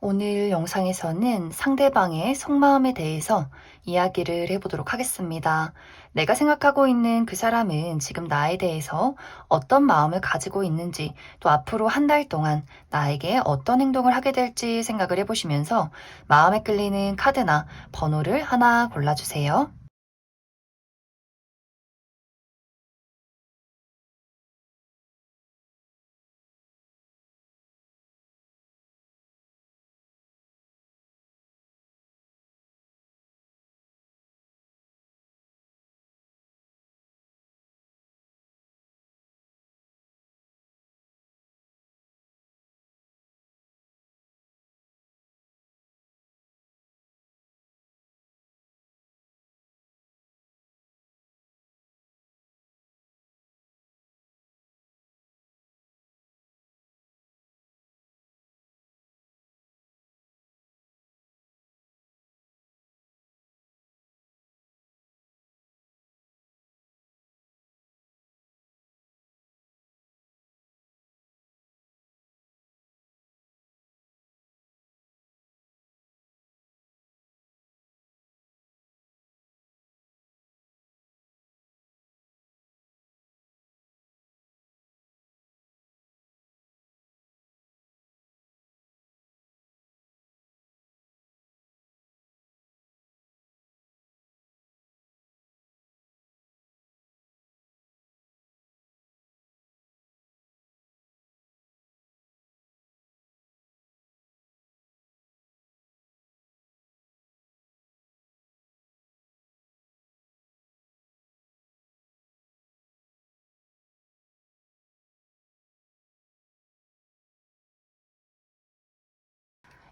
오늘 영상에서는 상대방의 속마음에 대해서 이야기를 해보도록 하겠습니다. 내가 생각하고 있는 그 사람은 지금 나에 대해서 어떤 마음을 가지고 있는지, 또 앞으로 한 달 동안 나에게 어떤 행동을 하게 될지 생각을 해보시면서 마음에 끌리는 카드나 번호를 하나 골라주세요.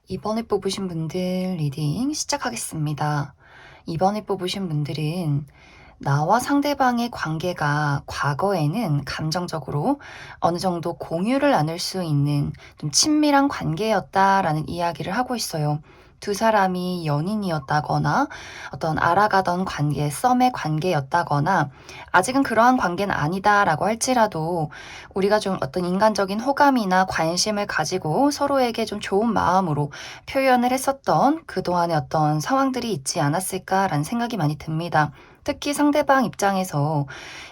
이번에 뽑으신 분들 리딩 시작하겠습니다. 이번에 뽑으신 분들은 나와 상대방의 관계가 과거에는 감정적으로 어느 정도 공유를 나눌 수 있는 좀 친밀한 관계였다라는 이야기를 하고 있어요. 두 사람이 연인이었다거나 어떤 알아가던 관계, 썸의 관계였다거나 아직은 그러한 관계는 아니다라고 할지라도 우리가 좀 어떤 인간적인 호감이나 관심을 가지고 서로에게 좀 좋은 마음으로 표현을 했었던 그동안의 어떤 상황들이 있지 않았을까라는 생각이 많이 듭니다. 특히 상대방 입장에서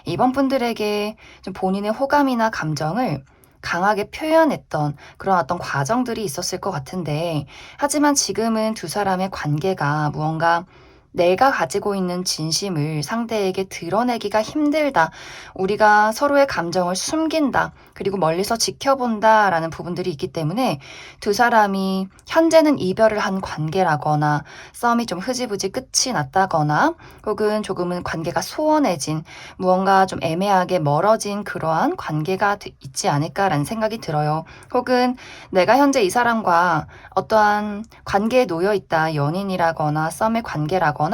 이번 분들에게 좀 본인의 호감이나 감정을 강하게 표현했던 그런 어떤 과정들이 있었을 것 같은데, 하지만 지금은 두 사람의 관계가 무언가 내가 가지고 있는 진심을 상대에게 드러내기가 힘들다. 우리가 서로의 감정을 숨긴다. 그리고 멀리서 지켜본다라는 부분들이 있기 때문에 두 사람이 현재는 이별을 한 관계라거나 썸이 좀 흐지부지 끝이 났다거나 혹은 조금은 관계가 소원해진 무언가 좀 애매하게 멀어진 그러한 관계가 있지 않을까라는 생각이 들어요. 혹은 내가 현재 이 사람과 어떠한 관계에 놓여 있다. 연인이라거나 썸의 관계라거나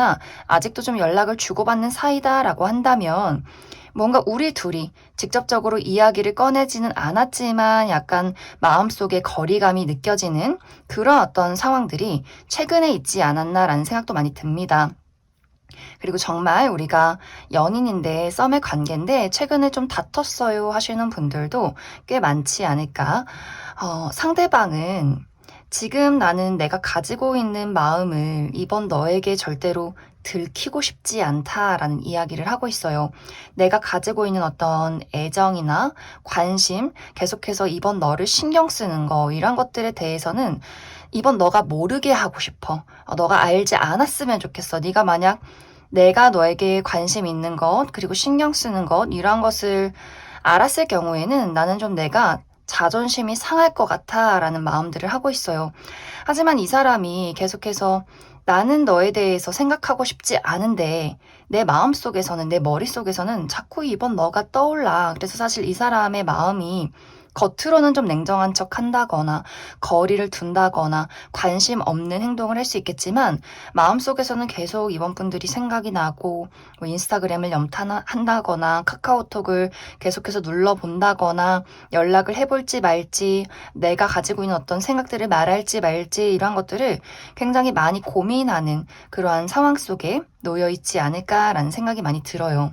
아직도 좀 연락을 주고받는 사이다라고 한다면 뭔가 우리 둘이 직접적으로 이야기를 꺼내지는 않았지만 약간 마음속에 거리감이 느껴지는 그런 어떤 상황들이 최근에 있지 않았나라는 생각도 많이 듭니다. 그리고 정말 우리가 연인인데 썸의 관계인데 최근에 좀 다퉜어요 하시는 분들도 꽤 많지 않을까. 상대방은 지금 나는 내가 가지고 있는 마음을 이번 너에게 절대로 들키고 싶지 않다라는 이야기를 하고 있어요. 내가 가지고 있는 어떤 애정이나 관심, 계속해서 이번 너를 신경 쓰는 거, 이런 것들에 대해서는 이번 너가 모르게 하고 싶어. 너가 알지 않았으면 좋겠어. 네가 만약 내가 너에게 관심 있는 것, 그리고 신경 쓰는 것, 이러한 것을 알았을 경우에는 나는 좀 내가 자존심이 상할 것 같아 라는 마음들을 하고 있어요. 하지만 이 사람이 계속해서 나는 너에 대해서 생각하고 싶지 않은데 내 마음속에서는, 내 머릿속에서는 자꾸 이번 너가 떠올라. 그래서 사실 이 사람의 마음이 겉으로는 좀 냉정한 척 한다거나 거리를 둔다거나 관심 없는 행동을 할 수 있겠지만 마음속에서는 계속 이번 분들이 생각이 나고 뭐 인스타그램을 염탐한다거나 카카오톡을 계속해서 눌러본다거나 연락을 해볼지 말지, 내가 가지고 있는 어떤 생각들을 말할지 말지, 이러한 것들을 굉장히 많이 고민하는 그러한 상황 속에 놓여 있지 않을까라는 생각이 많이 들어요.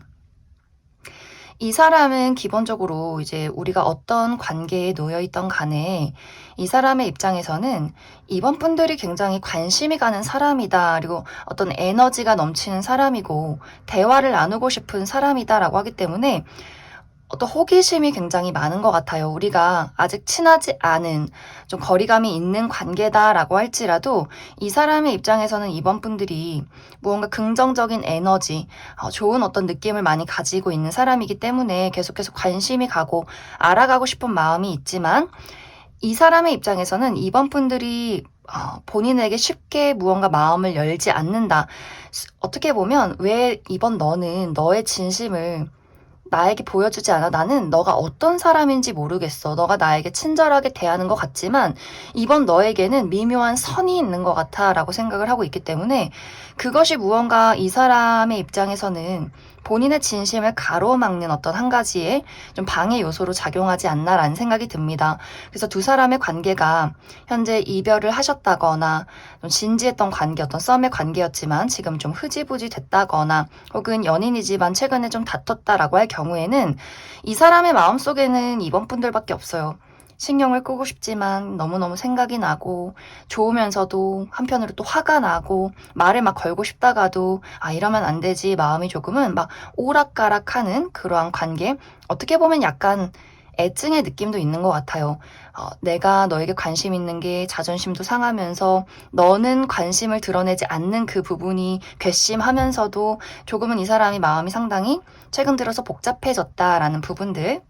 이 사람은 기본적으로 이제 우리가 어떤 관계에 놓여 있던 간에 이 사람의 입장에서는 이번 분들이 굉장히 관심이 가는 사람이다. 그리고 어떤 에너지가 넘치는 사람이고 대화를 나누고 싶은 사람이다라고 하기 때문에 어떤 호기심이 굉장히 많은 것 같아요. 우리가 아직 친하지 않은 좀 거리감이 있는 관계다라고 할지라도 이 사람의 입장에서는 이번 분들이 무언가 긍정적인 에너지, 좋은 어떤 느낌을 많이 가지고 있는 사람이기 때문에 계속해서 관심이 가고 알아가고 싶은 마음이 있지만 이 사람의 입장에서는 이번 분들이 본인에게 쉽게 무언가 마음을 열지 않는다. 어떻게 보면 왜 이번 너는 너의 진심을 나에게 보여주지 않아. 나는 너가 어떤 사람인지 모르겠어. 너가 나에게 친절하게 대하는 것 같지만 이번 너에게는 미묘한 선이 있는 것 같아 라고 생각을 하고 있기 때문에 그것이 무언가 이 사람의 입장에서는 본인의 진심을 가로막는 어떤 한 가지의 좀 방해 요소로 작용하지 않나라는 생각이 듭니다. 그래서 두 사람의 관계가 현재 이별을 하셨다거나 좀 진지했던 관계, 어떤 썸의 관계였지만 지금 좀 흐지부지 됐다거나 혹은 연인이지만 최근에 좀 다퉜다라고 할 경우에는 이 사람의 마음속에는 이번 분들밖에 없어요. 신경을 끄고 싶지만 너무너무 생각이 나고 좋으면서도 한편으로 또 화가 나고 말을 막 걸고 싶다가도 이러면 안 되지 마음이 조금은 막 오락가락하는 그러한 관계. 어떻게 보면 약간 애증의 느낌도 있는 것 같아요. 내가 너에게 관심 있는 게 자존심도 상하면서 너는 관심을 드러내지 않는 그 부분이 괘씸하면서도 조금은 이 사람이 마음이 상당히 최근 들어서 복잡해졌다라는 부분들.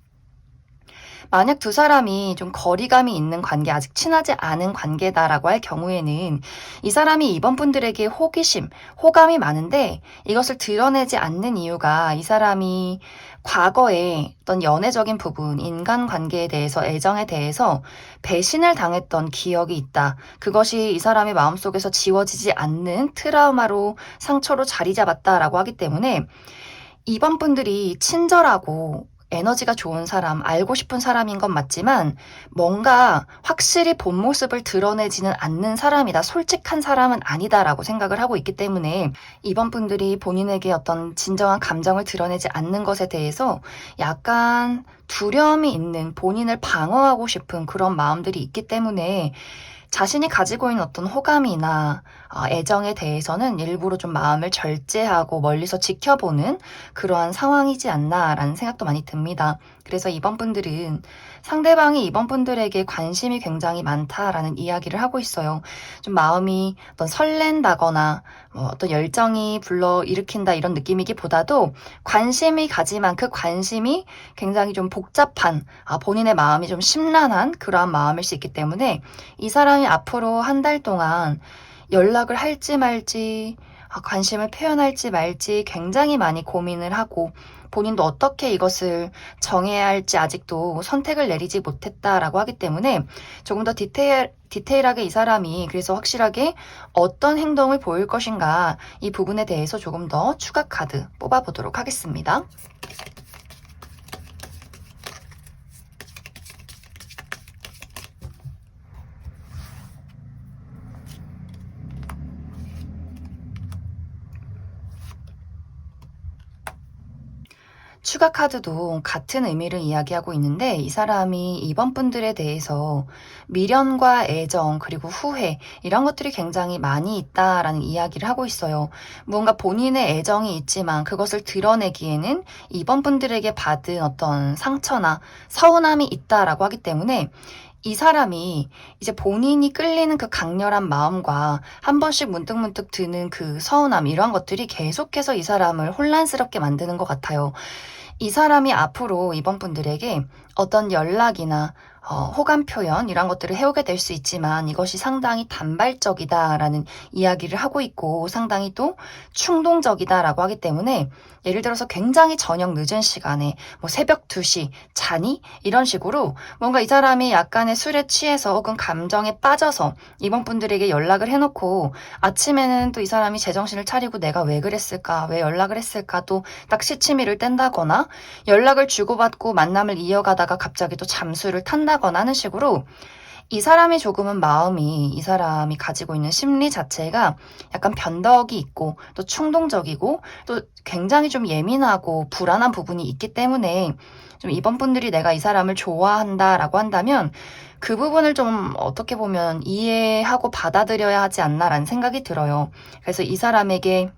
만약 두 사람이 좀 거리감이 있는 관계, 아직 친하지 않은 관계다라고 할 경우에는 이 사람이 이번 분들에게 호기심, 호감이 많은데 이것을 드러내지 않는 이유가 이 사람이 과거에 어떤 연애적인 부분, 인간관계에 대해서, 애정에 대해서 배신을 당했던 기억이 있다. 그것이 이 사람의 마음속에서 지워지지 않는 트라우마로, 상처로 자리 잡았다라고 하기 때문에 이번 분들이 친절하고 에너지가 좋은 사람, 알고 싶은 사람인 건 맞지만 뭔가 확실히 본 모습을 드러내지는 않는 사람이다. 솔직한 사람은 아니다라고 생각을 하고 있기 때문에 이번 분들이 본인에게 어떤 진정한 감정을 드러내지 않는 것에 대해서 약간 두려움이 있는, 본인을 방어하고 싶은 그런 마음들이 있기 때문에 자신이 가지고 있는 어떤 호감이나 애정에 대해서는 일부러 좀 마음을 절제하고 멀리서 지켜보는 그러한 상황이지 않나라는 생각도 많이 듭니다. 그래서 이번 분들은 상대방이 이번 분들에게 관심이 굉장히 많다라는 이야기를 하고 있어요. 좀 마음이 어떤 설렌다거나 어떤 열정이 불러일으킨다 이런 느낌이기보다도 관심이 가지만 그 관심이 굉장히 좀 복잡한, 본인의 마음이 좀 심란한 그러한 마음일 수 있기 때문에 이 사람이 앞으로 한 달 동안 연락을 할지 말지, 관심을 표현할지 말지 굉장히 많이 고민을 하고 본인도 어떻게 이것을 정해야 할지 아직도 선택을 내리지 못했다라고 하기 때문에 조금 더 디테일하게 이 사람이 그래서 확실하게 어떤 행동을 보일 것인가 이 부분에 대해서 조금 더 추가 카드 뽑아보도록 하겠습니다. 추가 카드도 같은 의미를 이야기하고 있는데 이 사람이 이번 분들에 대해서 미련과 애정 그리고 후회 이런 것들이 굉장히 많이 있다라는 이야기를 하고 있어요. 무언가 본인의 애정이 있지만 그것을 드러내기에는 이번 분들에게 받은 어떤 상처나 서운함이 있다라고 하기 때문에 이 사람이 이제 본인이 끌리는 그 강렬한 마음과 한 번씩 문득문득 드는 그 서운함 이런 것들이 계속해서 이 사람을 혼란스럽게 만드는 것 같아요. 이 사람이 앞으로 이번 분들에게 어떤 연락이나 호감 표현 이런 것들을 해오게 될 수 있지만 이것이 상당히 단발적이다라는 이야기를 하고 있고 상당히 또 충동적이다라고 하기 때문에 예를 들어서 굉장히 저녁 늦은 시간에 뭐 새벽 2시 자니? 이런 식으로 뭔가 이 사람이 약간의 술에 취해서 혹은 감정에 빠져서 이번 분들에게 연락을 해놓고 아침에는 또 이 사람이 제정신을 차리고 내가 왜 그랬을까? 왜 연락을 했을까? 또 딱 시치미를 뗀다거나 연락을 주고받고 만남을 이어가다가 갑자기 또 잠수를 탄다거나 하는 식으로 이 사람이 조금은 마음이 이 사람이 가지고 있는 심리 자체가 약간 변덕이 있고 또 충동적이고 또 굉장히 좀 예민하고 불안한 부분이 있기 때문에 좀 이번 분들이 내가 이 사람을 좋아한다라고 한다면 그 부분을 좀 어떻게 보면 이해하고 받아들여야 하지 않나라는 생각이 들어요. 그래서 이 사람에게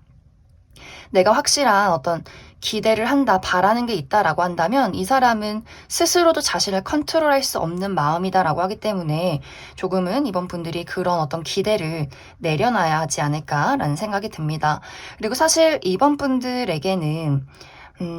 내가 확실한 어떤 기대를 한다, 바라는 게 있다라고 한다면 이 사람은 스스로도 자신을 컨트롤할 수 없는 마음이다라고 하기 때문에 조금은 이번 분들이 그런 어떤 기대를 내려놔야 하지 않을까라는 생각이 듭니다. 그리고 사실 이번 분들에게는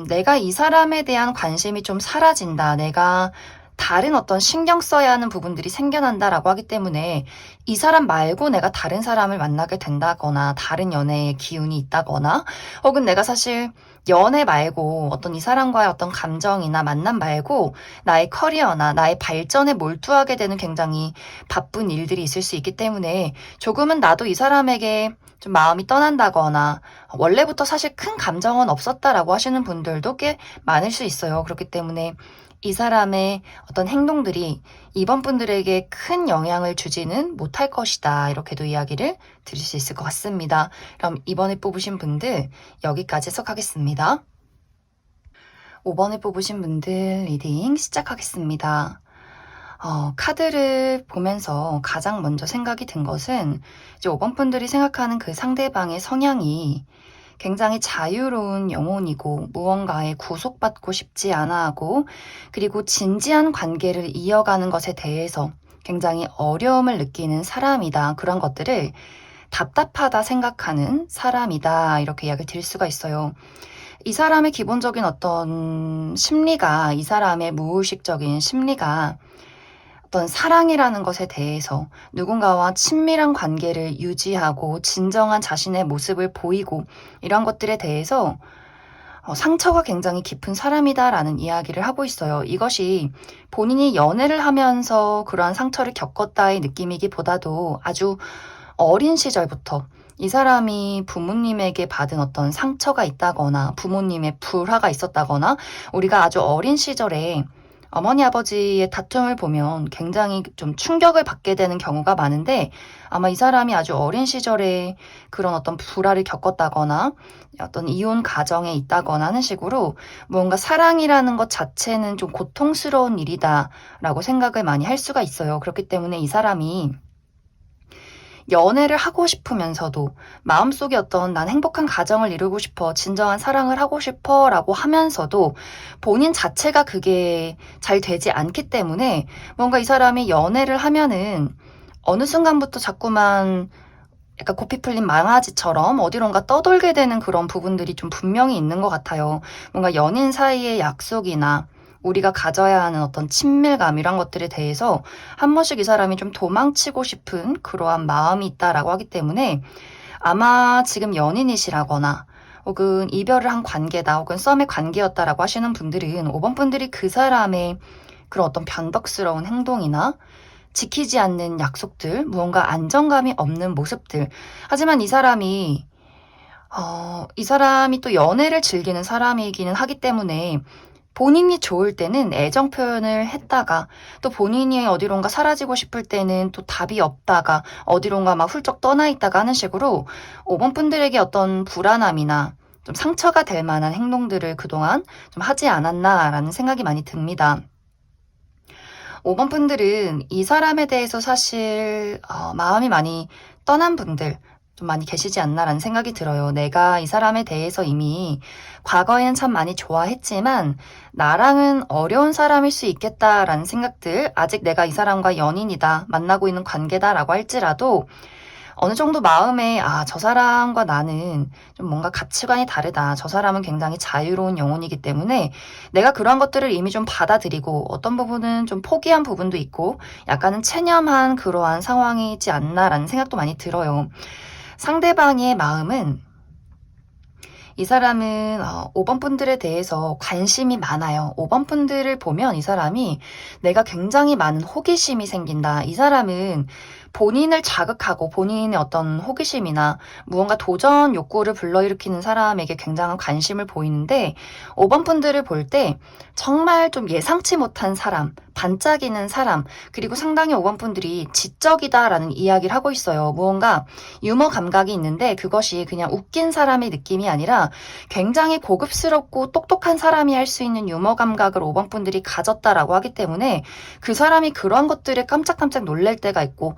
내가 이 사람에 대한 관심이 좀 사라진다. 내가 다른 어떤 신경 써야 하는 부분들이 생겨난다라고 하기 때문에 이 사람 말고 내가 다른 사람을 만나게 된다거나 다른 연애의 기운이 있다거나 혹은 내가 사실 연애 말고 어떤 이 사람과의 어떤 감정이나 만남 말고 나의 커리어나 나의 발전에 몰두하게 되는 굉장히 바쁜 일들이 있을 수 있기 때문에 조금은 나도 이 사람에게 좀 마음이 떠난다거나 원래부터 사실 큰 감정은 없었다라고 하시는 분들도 꽤 많을 수 있어요. 그렇기 때문에 이 사람의 어떤 행동들이 이번 분들에게 큰 영향을 주지는 못할 것이다. 이렇게도 이야기를 드릴 수 있을 것 같습니다. 그럼 이번에 뽑으신 분들 여기까지 해석하겠습니다. 5번에 뽑으신 분들 리딩 시작하겠습니다. 카드를 보면서 가장 먼저 생각이 든 것은 이제 5번 분들이 생각하는 그 상대방의 성향이 굉장히 자유로운 영혼이고 무언가에 구속받고 싶지 않아 하고 그리고 진지한 관계를 이어가는 것에 대해서 굉장히 어려움을 느끼는 사람이다. 그런 것들을 답답하다 생각하는 사람이다. 이렇게 이야기를 드릴 수가 있어요. 이 사람의 기본적인 어떤 심리가, 이 사람의 무의식적인 심리가 어떤 사랑이라는 것에 대해서 누군가와 친밀한 관계를 유지하고 진정한 자신의 모습을 보이고 이런 것들에 대해서 상처가 굉장히 깊은 사람이다라는 이야기를 하고 있어요. 이것이 본인이 연애를 하면서 그러한 상처를 겪었다의 느낌이기보다도 아주 어린 시절부터 이 사람이 부모님에게 받은 어떤 상처가 있다거나 부모님의 불화가 있었다거나 우리가 아주 어린 시절에 어머니 아버지의 다툼을 보면 굉장히 좀 충격을 받게 되는 경우가 많은데 아마 이 사람이 아주 어린 시절에 그런 어떤 불화를 겪었다거나 어떤 이혼 가정에 있다거나 하는 식으로 뭔가 사랑이라는 것 자체는 좀 고통스러운 일이다라고 생각을 많이 할 수가 있어요. 그렇기 때문에 이 사람이 연애를 하고 싶으면서도 마음속에 어떤 난 행복한 가정을 이루고 싶어, 진정한 사랑을 하고 싶어 라고 하면서도 본인 자체가 그게 잘 되지 않기 때문에 뭔가 이 사람이 연애를 하면은 어느 순간부터 자꾸만 약간 고삐 풀린 망아지처럼 어디론가 떠돌게 되는 그런 부분들이 좀 분명히 있는 것 같아요. 뭔가 연인 사이의 약속이나 우리가 가져야 하는 어떤 친밀감 이런 것들에 대해서 한 번씩 이 사람이 좀 도망치고 싶은 그러한 마음이 있다라고 하기 때문에 아마 지금 연인이시라거나 혹은 이별을 한 관계다 혹은 썸의 관계였다라고 하시는 분들은 5번 분들이 그 사람의 그런 어떤 변덕스러운 행동이나 지키지 않는 약속들, 무언가 안정감이 없는 모습들. 하지만 이 사람이 또 연애를 즐기는 사람이기는 하기 때문에 본인이 좋을 때는 애정 표현을 했다가 또 본인이 어디론가 사라지고 싶을 때는 또 답이 없다가 어디론가 막 훌쩍 떠나 있다가 하는 식으로 5번 분들에게 어떤 불안함이나 좀 상처가 될 만한 행동들을 그동안 좀 하지 않았나라는 생각이 많이 듭니다. 5번 분들은 이 사람에 대해서 사실 마음이 많이 떠난 분들 좀 많이 계시지 않나라는 생각이 들어요. 내가 이 사람에 대해서 이미 과거에는 참 많이 좋아했지만 나랑은 어려운 사람일 수 있겠다라는 생각들, 아직 내가 이 사람과 연인이다, 만나고 있는 관계다라고 할지라도 어느 정도 마음에 저 사람과 나는 좀 뭔가 가치관이 다르다. 저 사람은 굉장히 자유로운 영혼이기 때문에 내가 그러한 것들을 이미 좀 받아들이고 어떤 부분은 좀 포기한 부분도 있고 약간은 체념한 그러한 상황이지 않나라는 생각도 많이 들어요. 상대방의 마음은 이 사람은 5번 분들에 대해서 관심이 많아요. 5번 분들을 보면 이 사람이 내가 굉장히 많은 호기심이 생긴다. 이 사람은 본인을 자극하고 본인의 어떤 호기심이나 무언가 도전 욕구를 불러일으키는 사람에게 굉장한 관심을 보이는데 5번 분들을 볼 때 정말 좀 예상치 못한 사람, 반짝이는 사람, 그리고 상당히 5번 분들이 지적이다라는 이야기를 하고 있어요. 무언가 유머 감각이 있는데 그것이 그냥 웃긴 사람의 느낌이 아니라 굉장히 고급스럽고 똑똑한 사람이 할 수 있는 유머 감각을 5번 분들이 가졌다라고 하기 때문에 그 사람이 그런 것들에 깜짝깜짝 놀랄 때가 있고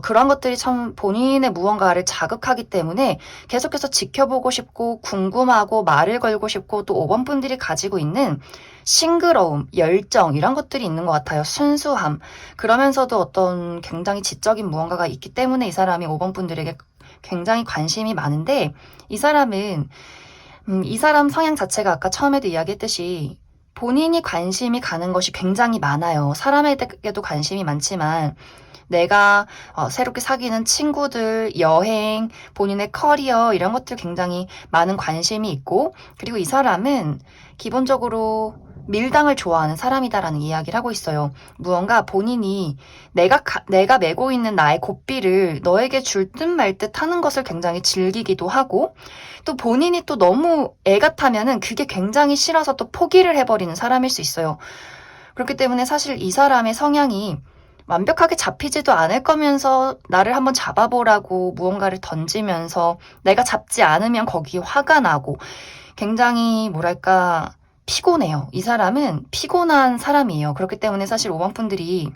그런 것들이 참 본인의 무언가를 자극하기 때문에 계속해서 지켜보고 싶고 궁금하고 말을 걸고 싶고 또 5번 분들이 가지고 있는 싱그러움, 열정 이런 것들이 있는 것 같아요. 순수함. 그러면서도 어떤 굉장히 지적인 무언가가 있기 때문에 이 사람이 5번 분들에게 굉장히 관심이 많은데 이 사람은 이 사람 성향 자체가 아까 처음에도 이야기했듯이 본인이 관심이 가는 것이 굉장히 많아요. 사람에게도 관심이 많지만 내가 새롭게 사귀는 친구들, 여행, 본인의 커리어 이런 것들 굉장히 많은 관심이 있고 그리고 이 사람은 기본적으로 밀당을 좋아하는 사람이다라는 이야기를 하고 있어요. 무언가 본인이 내가 메고 있는 나의 고삐를 너에게 줄 듯 말 듯 하는 것을 굉장히 즐기기도 하고 또 본인이 또 너무 애가 타면은 그게 굉장히 싫어서 또 포기를 해버리는 사람일 수 있어요. 그렇기 때문에 사실 이 사람의 성향이 완벽하게 잡히지도 않을 거면서 나를 한번 잡아보라고 무언가를 던지면서 내가 잡지 않으면 거기에 화가 나고 굉장히 뭐랄까 피곤해요. 이 사람은 피곤한 사람이에요. 그렇기 때문에 사실 5번 분들이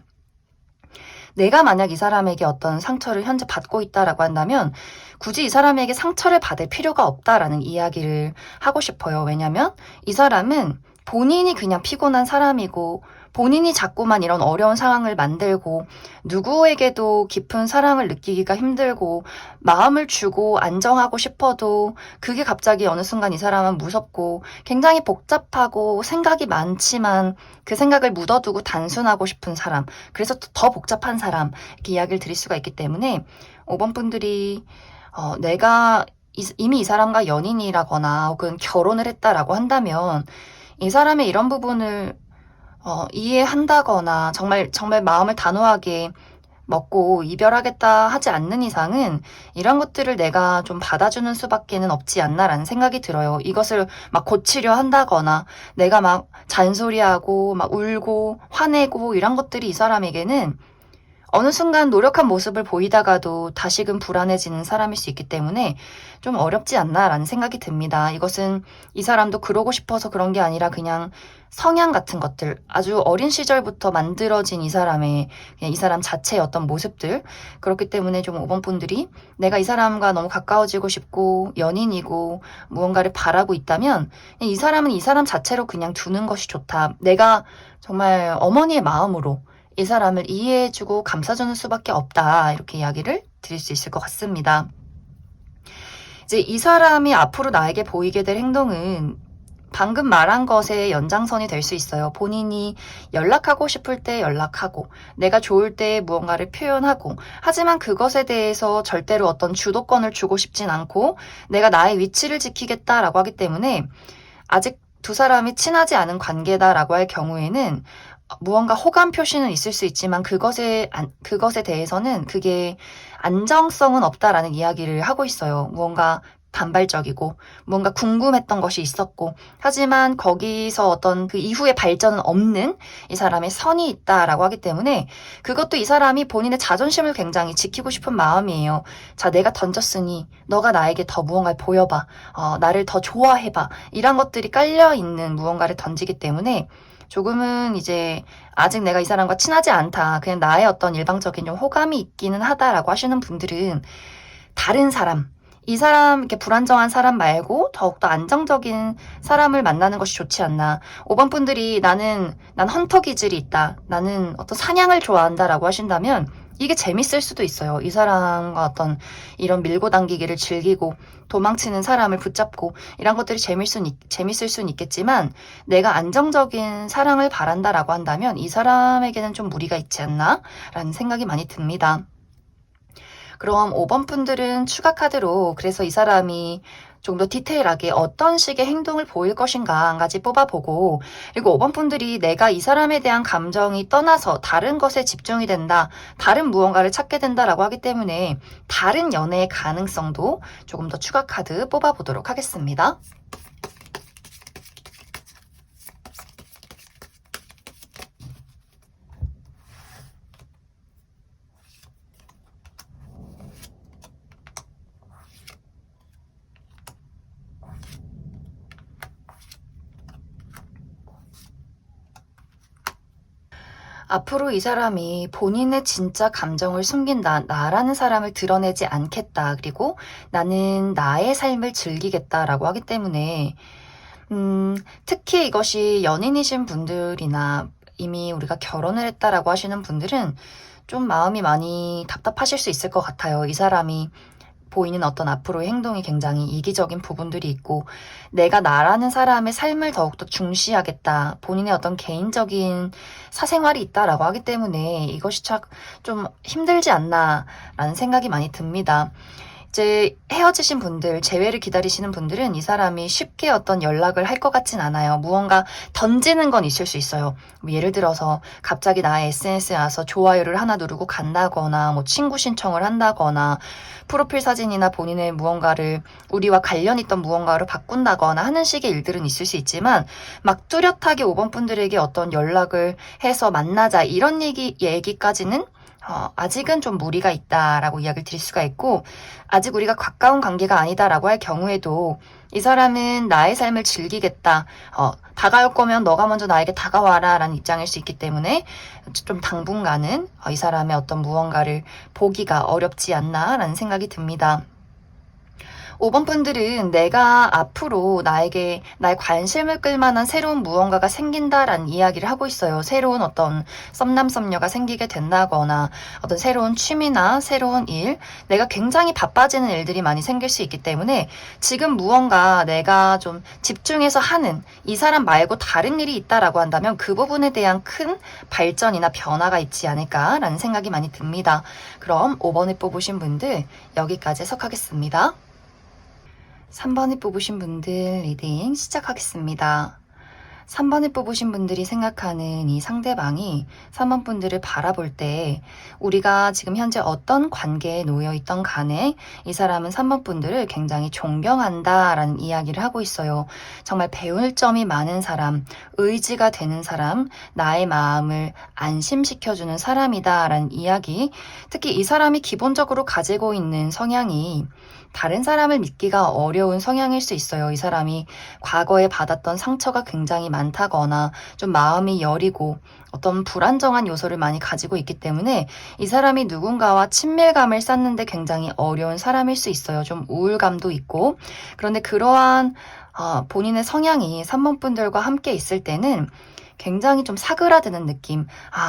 내가 만약 이 사람에게 어떤 상처를 현재 받고 있다라고 한다면 굳이 이 사람에게 상처를 받을 필요가 없다라는 이야기를 하고 싶어요. 왜냐면 이 사람은 본인이 그냥 피곤한 사람이고 본인이 자꾸만 이런 어려운 상황을 만들고 누구에게도 깊은 사랑을 느끼기가 힘들고 마음을 주고 안정하고 싶어도 그게 갑자기 어느 순간 이 사람은 무섭고 굉장히 복잡하고 생각이 많지만 그 생각을 묻어두고 단순하고 싶은 사람, 그래서 더 복잡한 사람 이렇게 이야기를 드릴 수가 있기 때문에 5번 분들이 내가 이미 이 사람과 연인이라거나 혹은 결혼을 했다라고 한다면 이 사람의 이런 부분을 이해한다거나 정말 마음을 단호하게 먹고 이별하겠다 하지 않는 이상은 이런 것들을 내가 좀 받아주는 수밖에는 없지 않나라는 생각이 들어요. 이것을 막 고치려 한다거나 내가 막 잔소리하고 막 울고 화내고 이런 것들이 이 사람에게는 어느 순간 노력한 모습을 보이다가도 다시금 불안해지는 사람일 수 있기 때문에 좀 어렵지 않나라는 생각이 듭니다. 이것은 이 사람도 그러고 싶어서 그런 게 아니라 그냥 성향 같은 것들, 아주 어린 시절부터 만들어진 이 사람의 그냥 이 사람 자체의 어떤 모습들, 그렇기 때문에 좀 5번 분들이 내가 이 사람과 너무 가까워지고 싶고 연인이고 무언가를 바라고 있다면 이 사람은 이 사람 자체로 그냥 두는 것이 좋다. 내가 정말 어머니의 마음으로 이 사람을 이해해주고 감싸주는 수밖에 없다. 이렇게 이야기를 드릴 수 있을 것 같습니다. 이제 이 사람이 앞으로 나에게 보이게 될 행동은 방금 말한 것의 연장선이 될 수 있어요. 본인이 연락하고 싶을 때 연락하고 내가 좋을 때 무언가를 표현하고 하지만 그것에 대해서 절대로 어떤 주도권을 주고 싶진 않고 내가 나의 위치를 지키겠다라고 하기 때문에 아직 두 사람이 친하지 않은 관계다라고 할 경우에는 무언가 호감 표시는 있을 수 있지만 그것에 대해서는 그게 안정성은 없다라는 이야기를 하고 있어요. 무언가 반발적이고 뭔가 궁금했던 것이 있었고 하지만 거기서 어떤 그 이후의 발전은 없는 이 사람의 선이 있다라고 하기 때문에 그것도 이 사람이 본인의 자존심을 굉장히 지키고 싶은 마음이에요. 자, 내가 던졌으니 너가 나에게 더 무언가를 보여봐. 나를 더 좋아해봐. 이런 것들이 깔려있는 무언가를 던지기 때문에 조금은 이제 아직 내가 이 사람과 친하지 않다. 그냥 나의 어떤 일방적인 좀 호감이 있기는 하다라고 하시는 분들은 다른 사람, 이 사람 이렇게 불안정한 사람 말고 더욱더 안정적인 사람을 만나는 것이 좋지 않나. 5번 분들이 난 헌터 기질이 있다. 나는 어떤 사냥을 좋아한다라고 하신다면 이게 재밌을 수도 있어요. 이 사람과 어떤 이런 밀고 당기기를 즐기고 도망치는 사람을 붙잡고 이런 것들이 재밌을 수는 있겠지만 내가 안정적인 사랑을 바란다라고 한다면 이 사람에게는 좀 무리가 있지 않나? 라는 생각이 많이 듭니다. 그럼 5번 분들은 추가 카드로 그래서 이 사람이 좀 더 디테일하게 어떤 식의 행동을 보일 것인가 한 가지 뽑아보고, 그리고 5번 분들이 내가 이 사람에 대한 감정이 떠나서 다른 것에 집중이 된다, 다른 무언가를 찾게 된다라고 하기 때문에 다른 연애의 가능성도 조금 더 추가 카드 뽑아보도록 하겠습니다. 앞으로 이 사람이 본인의 진짜 감정을 숨긴다, 나라는 사람을 드러내지 않겠다, 그리고 나는 나의 삶을 즐기겠다라고 하기 때문에 특히 이것이 연인이신 분들이나 이미 우리가 결혼을 했다라고 하시는 분들은 좀 마음이 많이 답답하실 수 있을 것 같아요. 이 사람이 보이는 어떤 앞으로의 행동이 굉장히 이기적인 부분들이 있고, 내가 나라는 사람의 삶을 더욱더 중시하겠다, 본인의 어떤 개인적인 사생활이 있다라고 하기 때문에 이것이 참 좀 힘들지 않나라는 생각이 많이 듭니다. 이제 헤어지신 분들, 재회를 기다리시는 분들은 이 사람이 쉽게 어떤 연락을 할 것 같진 않아요. 무언가 던지는 건 있을 수 있어요. 뭐 예를 들어서 갑자기 나의 SNS에 와서 좋아요를 하나 누르고 간다거나, 뭐 친구 신청을 한다거나, 프로필 사진이나 본인의 무언가를 우리와 관련 있던 무언가로 바꾼다거나 하는 식의 일들은 있을 수 있지만, 막 뚜렷하게 5번 분들에게 어떤 연락을 해서 만나자 이런 얘기까지는 아직은 좀 무리가 있다라고 이야기를 드릴 수가 있고, 아직 우리가 가까운 관계가 아니다라고 할 경우에도 이 사람은 나의 삶을 즐기겠다, 다가올 거면 너가 먼저 나에게 다가와라 라는 입장일 수 있기 때문에 좀 당분간은 이 사람의 어떤 무언가를 보기가 어렵지 않나 라는 생각이 듭니다. 5번 분들은 내가 앞으로 나에게 나의 관심을 끌만한 새로운 무언가가 생긴다라는 이야기를 하고 있어요. 새로운 어떤 썸남썸녀가 생기게 된다거나, 어떤 새로운 취미나 새로운 일, 내가 굉장히 바빠지는 일들이 많이 생길 수 있기 때문에 지금 무언가 내가 좀 집중해서 하는 이 사람 말고 다른 일이 있다라고 한다면 그 부분에 대한 큰 발전이나 변화가 있지 않을까라는 생각이 많이 듭니다. 그럼 5번을 뽑으신 분들 여기까지 해석하겠습니다. 3번을 뽑으신 분들 리딩 시작하겠습니다. 3번을 뽑으신 분들이 생각하는 이 상대방이 3번 분들을 바라볼 때 우리가 지금 현재 어떤 관계에 놓여 있던 간에 이 사람은 3번 분들을 굉장히 존경한다라는 이야기를 하고 있어요. 정말 배울 점이 많은 사람, 의지가 되는 사람, 나의 마음을 안심시켜주는 사람이다라는 이야기. 특히 이 사람이 기본적으로 가지고 있는 성향이 다른 사람을 믿기가 어려운 성향일 수 있어요. 이 사람이 과거에 받았던 상처가 굉장히 많다거나 좀 마음이 여리고 어떤 불안정한 요소를 많이 가지고 있기 때문에 이 사람이 누군가와 친밀감을 쌓는데 굉장히 어려운 사람일 수 있어요. 좀 우울감도 있고. 그런데 그러한 본인의 성향이 3번 분들과 함께 있을 때는 굉장히 좀 사그라드는 느낌,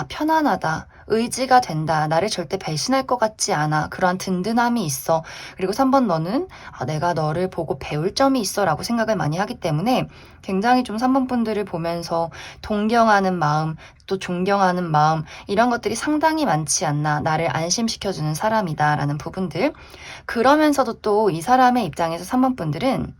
편안하다, 의지가 된다, 나를 절대 배신할 것 같지 않아, 그러한 든든함이 있어. 그리고 3번 너는 내가 너를 보고 배울 점이 있어 라고 생각을 많이 하기 때문에 굉장히 좀 3번 분들을 보면서 동경하는 마음, 또 존경하는 마음, 이런 것들이 상당히 많지 않나, 나를 안심시켜주는 사람이다 라는 부분들. 그러면서도 또 이 사람의 입장에서 3번 분들은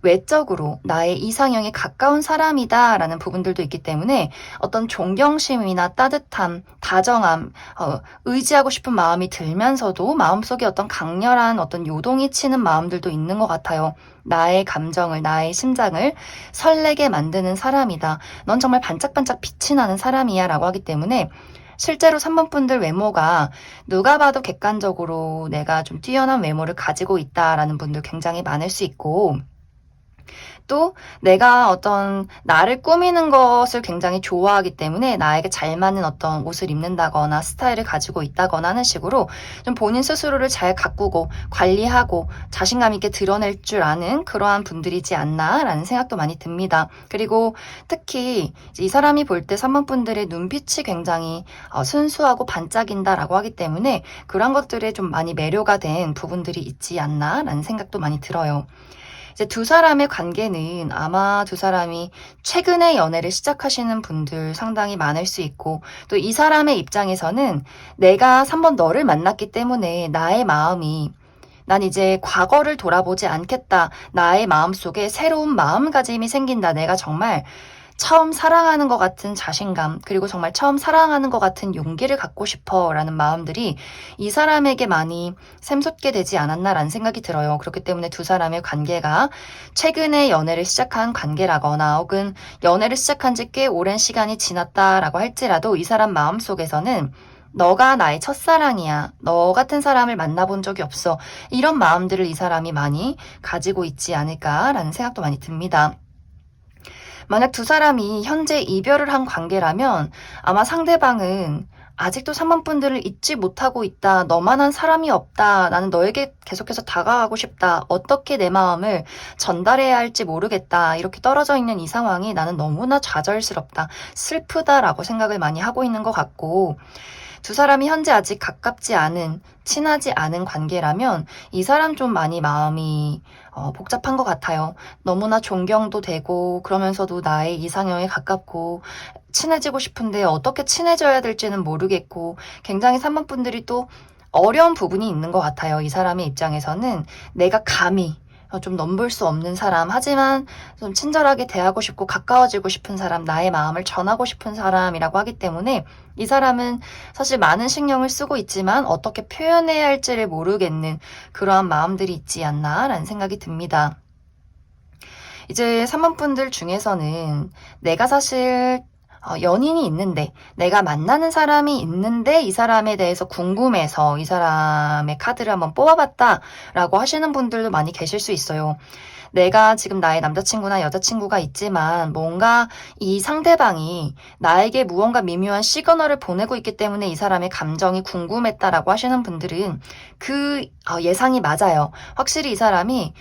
외적으로 나의 이상형에 가까운 사람이다 라는 부분들도 있기 때문에 어떤 존경심이나 따뜻함, 다정함, 의지하고 싶은 마음이 들면서도 마음속에 어떤 강렬한 어떤 요동이 치는 마음들도 있는 것 같아요. 나의 감정을, 나의 심장을 설레게 만드는 사람이다. 넌 정말 반짝반짝 빛이 나는 사람이야 라고 하기 때문에 실제로 3번 분들 외모가 누가 봐도 객관적으로 내가 좀 뛰어난 외모를 가지고 있다라는 분들 굉장히 많을 수 있고, 또 내가 어떤 나를 꾸미는 것을 굉장히 좋아하기 때문에 나에게 잘 맞는 어떤 옷을 입는다거나 스타일을 가지고 있다거나 하는 식으로 좀 본인 스스로를 잘 가꾸고 관리하고 자신감 있게 드러낼 줄 아는 그러한 분들이지 않나라는 생각도 많이 듭니다. 그리고 특히 이 사람이 볼 때 3번 분들의 눈빛이 굉장히 순수하고 반짝인다라고 하기 때문에 그런 것들에 좀 많이 매료가 된 부분들이 있지 않나라는 생각도 많이 들어요. 이제 두 사람의 관계는 아마 두 사람이 최근에 연애를 시작하시는 분들 상당히 많을 수 있고, 또 이 사람의 입장에서는 내가 3번 너를 만났기 때문에 나의 마음이 난 이제 과거를 돌아보지 않겠다. 나의 마음속에 새로운 마음가짐이 생긴다. 내가 정말 처음 사랑하는 것 같은 자신감, 그리고 정말 처음 사랑하는 것 같은 용기를 갖고 싶어 라는 마음들이 이 사람에게 많이 샘솟게 되지 않았나라는 생각이 들어요. 그렇기 때문에 두 사람의 관계가 최근에 연애를 시작한 관계라거나 혹은 연애를 시작한 지 꽤 오랜 시간이 지났다라고 할지라도 이 사람 마음속에서는 너가 나의 첫사랑이야. 너 같은 사람을 만나본 적이 없어. 이런 마음들을 이 사람이 많이 가지고 있지 않을까라는 생각도 많이 듭니다. 만약 두 사람이 현재 이별을 한 관계라면 아마 상대방은 아직도 3번 분들을 잊지 못하고 있다. 너만한 사람이 없다. 나는 너에게 계속해서 다가가고 싶다. 어떻게 내 마음을 전달해야 할지 모르겠다. 이렇게 떨어져 있는 이 상황이 나는 너무나 좌절스럽다. 슬프다라고 생각을 많이 하고 있는 것 같고, 두 사람이 현재 아직 가깝지 않은, 친하지 않은 관계라면 이 사람 좀 많이 마음이 복잡한 것 같아요. 너무나 존경도 되고 그러면서도 나의 이상형에 가깝고 친해지고 싶은데 어떻게 친해져야 될지는 모르겠고, 굉장히 3번 분들이 또 어려운 부분이 있는 것 같아요. 이 사람의 입장에서는 내가 감히 좀 넘볼 수 없는 사람, 하지만 좀 친절하게 대하고 싶고 가까워지고 싶은 사람, 나의 마음을 전하고 싶은 사람이라고 하기 때문에 이 사람은 사실 많은 신경을 쓰고 있지만 어떻게 표현해야 할지를 모르겠는 그러한 마음들이 있지 않나라는 생각이 듭니다. 이제 3번 분들 중에서는 내가 사실 연인이 있는데, 내가 만나는 사람이 있는데 이 사람에 대해서 궁금해서 이 사람의 카드를 한번 뽑아봤다라고 하시는 분들도 많이 계실 수 있어요. 내가 지금 나의 남자친구나 여자친구가 있지만 뭔가 이 상대방이 나에게 무언가 미묘한 시그널을 보내고 있기 때문에 이 사람의 감정이 궁금했다라고 하시는 분들은 그 예상이 맞아요. 확실히 이 사람의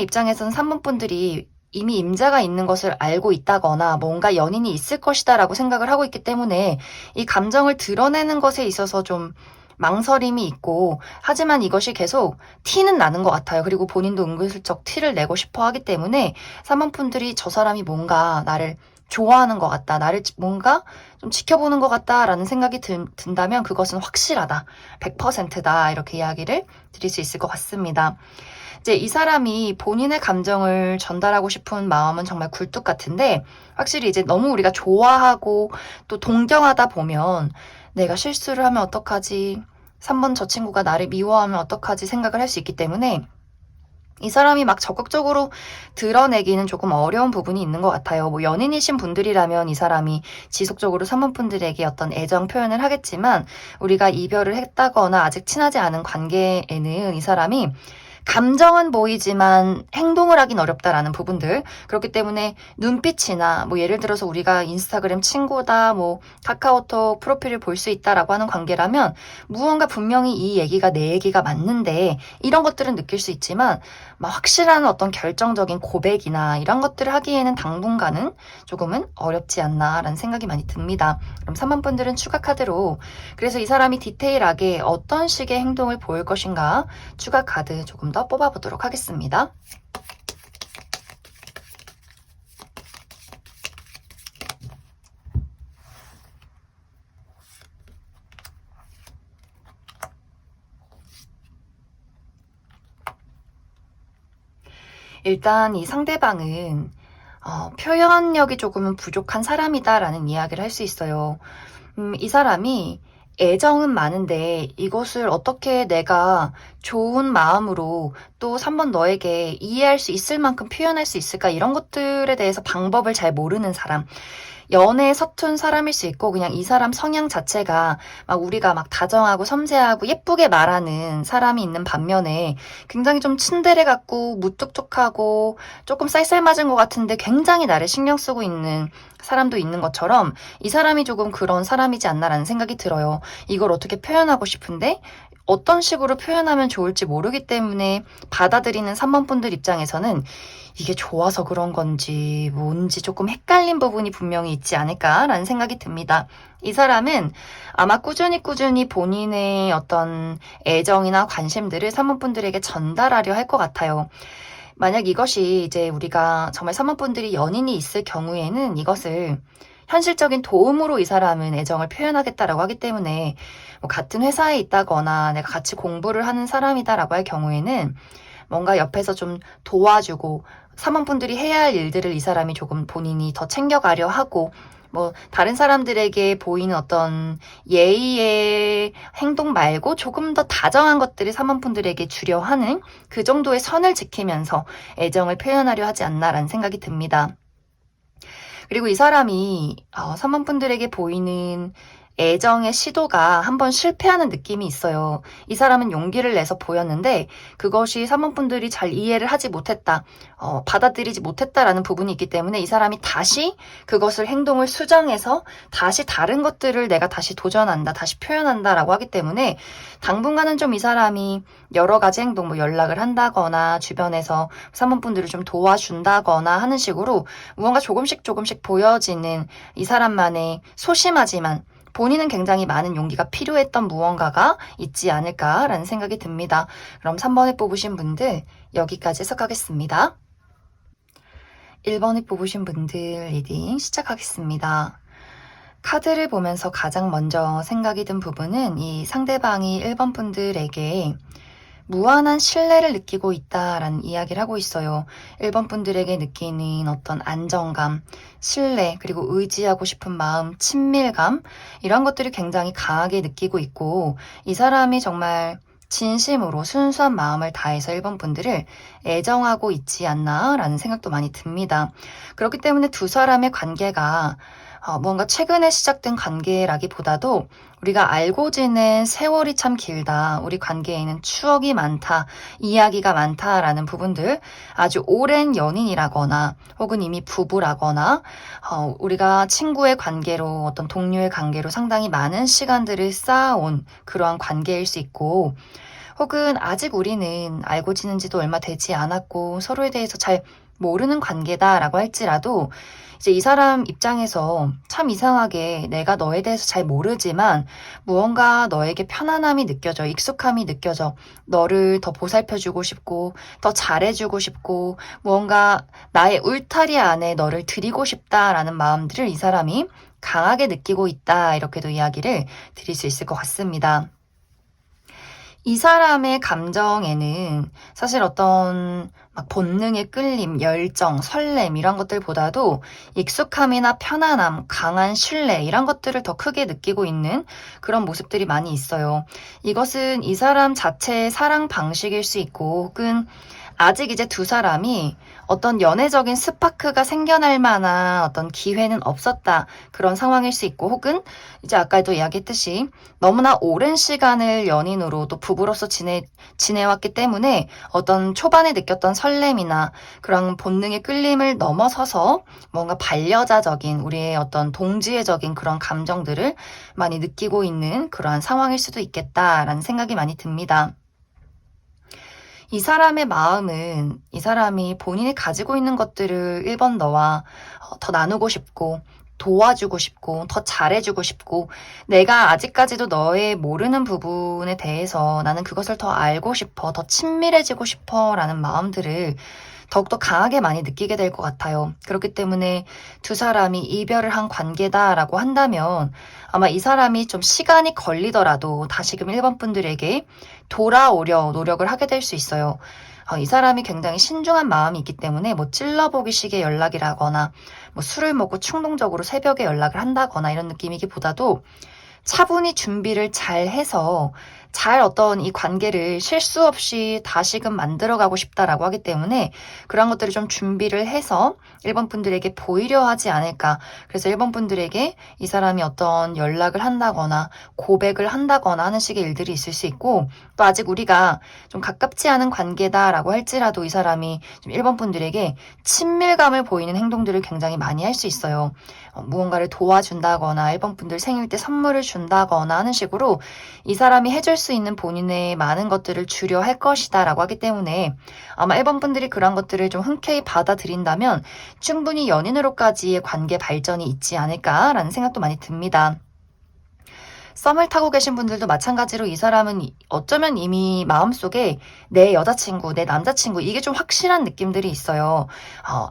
입장에서는 3번 분들이 이미 임자가 있는 것을 알고 있다거나 뭔가 연인이 있을 것이다라고 생각을 하고 있기 때문에 이 감정을 드러내는 것에 있어서 좀 망설임이 있고, 하지만 이것이 계속 티는 나는 것 같아요. 그리고 본인도 은근슬쩍 티를 내고 싶어 하기 때문에 3번 분들이 저 사람이 뭔가 나를 좋아하는 것 같다, 나를 뭔가 좀 지켜보는 것 같다라는 생각이 든다면 그것은 확실하다, 100%다 이렇게 이야기를 드릴 수 있을 것 같습니다. 이제 이 사람이 본인의 감정을 전달하고 싶은 마음은 정말 굴뚝 같은데, 확실히 이제 너무 우리가 좋아하고 또 동경하다 보면 내가 실수를 하면 어떡하지? 3번 저 친구가 나를 미워하면 어떡하지? 생각을 할 수 있기 때문에 이 사람이 막 적극적으로 드러내기는 조금 어려운 부분이 있는 것 같아요. 뭐 연인이신 분들이라면 이 사람이 지속적으로 3번 분들에게 어떤 애정 표현을 하겠지만, 우리가 이별을 했다거나 아직 친하지 않은 관계에는 이 사람이 감정은 보이지만 행동을 하긴 어렵다라는 부분들, 그렇기 때문에 눈빛이나 뭐 예를 들어서 우리가 인스타그램 친구다, 뭐 카카오톡 프로필을 볼 수 있다라고 하는 관계라면 무언가 분명히 이 얘기가 내 얘기가 맞는데 이런 것들은 느낄 수 있지만 막 확실한 어떤 결정적인 고백이나 이런 것들을 하기에는 당분간은 조금은 어렵지 않나라는 생각이 많이 듭니다. 그럼 3번 분들은 추가 카드로, 그래서 이 사람이 디테일하게 어떤 식의 행동을 보일 것인가 추가 카드 조금 더 뽑아보도록 하겠습니다. 일단 이 상대방은 표현력이 조금은 부족한 사람이다라는 이야기를 할 수 있어요. 이 사람이 애정은 많은데 이것을 어떻게 내가 좋은 마음으로 또 3번 너에게 이해할 수 있을 만큼 표현할 수 있을까, 이런 것들에 대해서 방법을 잘 모르는 사람. 연애에 서툰 사람일 수 있고, 그냥 이 사람 성향 자체가 막 우리가 막 다정하고 섬세하고 예쁘게 말하는 사람이 있는 반면에 굉장히 좀 츤데레 같고 무뚝뚝하고 조금 쌀쌀맞은 것 같은데 굉장히 나를 신경 쓰고 있는 사람도 있는 것처럼 이 사람이 조금 그런 사람이지 않나라는 생각이 들어요. 이걸 어떻게 표현하고 싶은데 어떤 식으로 표현하면 좋을지 모르기 때문에 받아들이는 3번 분들 입장에서는 이게 좋아서 그런 건지 뭔지 조금 헷갈린 부분이 분명히 있지 않을까라는 생각이 듭니다. 이 사람은 아마 꾸준히 본인의 어떤 애정이나 관심들을 3번 분들에게 전달하려 할 것 같아요. 만약 이것이 이제 우리가 정말 사모분들이 연인이 있을 경우에는 이것을 현실적인 도움으로 이 사람은 애정을 표현하겠다라고 하기 때문에 뭐 같은 회사에 있다거나 내가 같이 공부를 하는 사람이다라고 할 경우에는 뭔가 옆에서 좀 도와주고 사모분들이 해야 할 일들을 이 사람이 조금 본인이 더 챙겨가려 하고 뭐 다른 사람들에게 보이는 어떤 예의의 행동 말고 조금 더 다정한 것들을 사모분들에게 주려 하는 그 정도의 선을 지키면서 애정을 표현하려 하지 않나라는 생각이 듭니다. 그리고 이 사람이 사모분들에게 보이는 애정의 시도가 한번 실패하는 느낌이 있어요. 이 사람은 용기를 내서 보였는데 그것이 사모분들이 잘 이해를 하지 못했다, 받아들이지 못했다라는 부분이 있기 때문에 이 사람이 다시 그것을 행동을 수정해서 다시 다른 것들을 내가 다시 도전한다, 다시 표현한다라고 하기 때문에 당분간은 좀 이 사람이 여러 가지 행동, 뭐 연락을 한다거나 주변에서 사모분들을 좀 도와준다거나 하는 식으로 무언가 조금씩 보여지는 이 사람만의 소심하지만 본인은 굉장히 많은 용기가 필요했던 무언가가 있지 않을까라는 생각이 듭니다. 그럼 3번에 뽑으신 분들 여기까지 해석하겠습니다. 1번에 뽑으신 분들 리딩 시작하겠습니다. 카드를 보면서 가장 먼저 생각이 든 부분은 이 상대방이 1번 분들에게 무한한 신뢰를 느끼고 있다라는 이야기를 하고 있어요. 1번 분들에게 느끼는 어떤 안정감, 신뢰, 그리고 의지하고 싶은 마음, 친밀감 이런 것들이 굉장히 강하게 느끼고 있고 이 사람이 정말 진심으로 순수한 마음을 다해서 1번 분들을 애정하고 있지 않나라는 생각도 많이 듭니다. 그렇기 때문에 두 사람의 관계가 뭔가 최근에 시작된 관계라기보다도 우리가 알고 지낸 세월이 참 길다, 우리 관계에는 추억이 많다, 이야기가 많다라는 부분들, 아주 오랜 연인이라거나 혹은 이미 부부라거나 우리가 친구의 관계로 어떤 동료의 관계로 상당히 많은 시간들을 쌓아온 그러한 관계일 수 있고 혹은 아직 우리는 알고 지낸 지도 얼마 되지 않았고 서로에 대해서 잘 모르는 관계다라고 할지라도 이제 이 사람 입장에서 참 이상하게 내가 너에 대해서 잘 모르지만 무언가 너에게 편안함이 느껴져, 익숙함이 느껴져, 너를 더 보살펴주고 싶고 더 잘해주고 싶고 무언가 나의 울타리 안에 너를 드리고 싶다라는 마음들을 이 사람이 강하게 느끼고 있다, 이렇게도 이야기를 드릴 수 있을 것 같습니다. 이 사람의 감정에는 사실 어떤 막 본능의 끌림, 열정, 설렘 이런 것들보다도 익숙함이나 편안함, 강한 신뢰 이런 것들을 더 크게 느끼고 있는 그런 모습들이 많이 있어요. 이것은 이 사람 자체의 사랑 방식일 수 있고 혹은 아직 이제 두 사람이 어떤 연애적인 스파크가 생겨날 만한 어떤 기회는 없었다, 그런 상황일 수 있고 혹은 이제 아까도 이야기했듯이 너무나 오랜 시간을 연인으로 또 부부로서 지내왔기 때문에 어떤 초반에 느꼈던 설렘이나 그런 본능의 끌림을 넘어서서 뭔가 반려자적인 우리의 어떤 동지애적인 그런 감정들을 많이 느끼고 있는 그러한 상황일 수도 있겠다라는 생각이 많이 듭니다. 이 사람의 마음은 이 사람이 본인이 가지고 있는 것들을 1번 너와 더 나누고 싶고 도와주고 싶고 더 잘해주고 싶고 내가 아직까지도 너의 모르는 부분에 대해서 나는 그것을 더 알고 싶어, 더 친밀해지고 싶어 라는 마음들을 더욱더 강하게 많이 느끼게 될 것 같아요. 그렇기 때문에 두 사람이 이별을 한 관계다라고 한다면 아마 이 사람이 좀 시간이 걸리더라도 다시금 1번 분들에게 돌아오려 노력을 하게 될 수 있어요. 이 사람이 굉장히 신중한 마음이 있기 때문에 뭐 찔러보기식의 연락이라거나 뭐 술을 먹고 충동적으로 새벽에 연락을 한다거나 이런 느낌이기보다도 차분히 준비를 잘 해서 잘 어떤 이 관계를 실수 없이 다시금 만들어가고 싶다라고 하기 때문에 그런 것들을 좀 준비를 해서 1번 분들에게 보이려 하지 않을까. 그래서 1번 분들에게 이 사람이 어떤 연락을 한다거나 고백을 한다거나 하는 식의 일들이 있을 수 있고 또 아직 우리가 좀 가깝지 않은 관계다라고 할지라도 이 사람이 좀 1번 분들에게 친밀감을 보이는 행동들을 굉장히 많이 할 수 있어요. 무언가를 도와준다거나 1번 분들 생일 때 선물을 준다거나 하는 식으로 이 사람이 해줄 수 있는 본인의 많은 것들을 주려 할 것이다 라고 하기 때문에 아마 1번 분들이 그런 것들을 좀 흔쾌히 받아들인다면 충분히 연인으로까지의 관계 발전이 있지 않을까라는 생각도 많이 듭니다. 썸을 타고 계신 분들도 마찬가지로 이 사람은 어쩌면 이미 마음속에 내 여자친구, 내 남자친구 이게 좀 확실한 느낌들이 있어요.